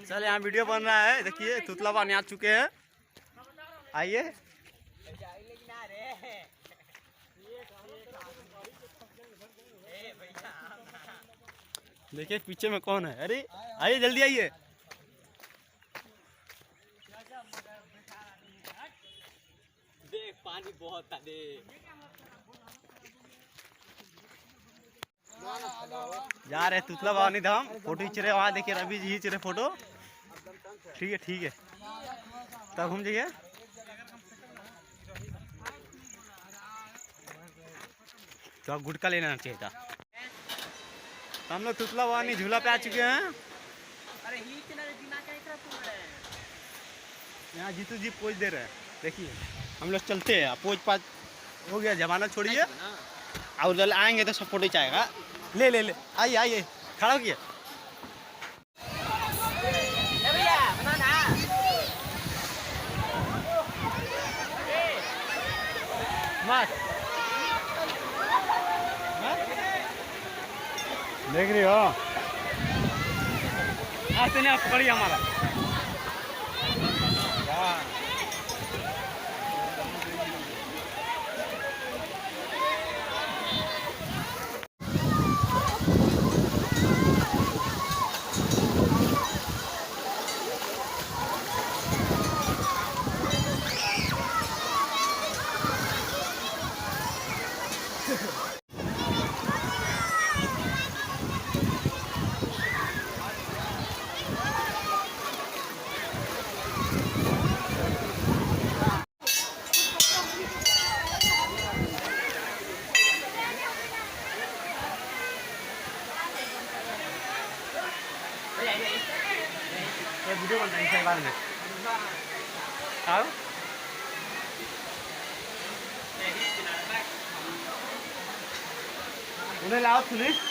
चल यहाँ वीडियो बन रहा है, देखिए तुतला पानी आ चुके हैं, आइए। देखिए पीछे में कौन है, अरे आइए जल्दी आइए। देख पानी बहुत था, देख जा रहे तुतला पानी धाम, फोटो खींच रहे वहाँ, देखिए रवि जी खींच रहे फोटो। ठीक है तब घूम जाइए। तो अब गुटका लेना चाहिए था। तो हम लोग तुतला पानी झूला पे आ चुके हैं। यहाँ जीतू जी पोज दे रहे हैं, देखिए हम लोग चलते हैं। पोज पाज हो गया, जमाना छोड़िए, और आएंगे तो सब फोटो चाहेगा। ले आइए खड़ा हो गया। देख रही हो, आज तो नहीं पकड़ी हमारा। वीडियो बन रही है बाद में। आओ उन्हें लाओ पुलिस।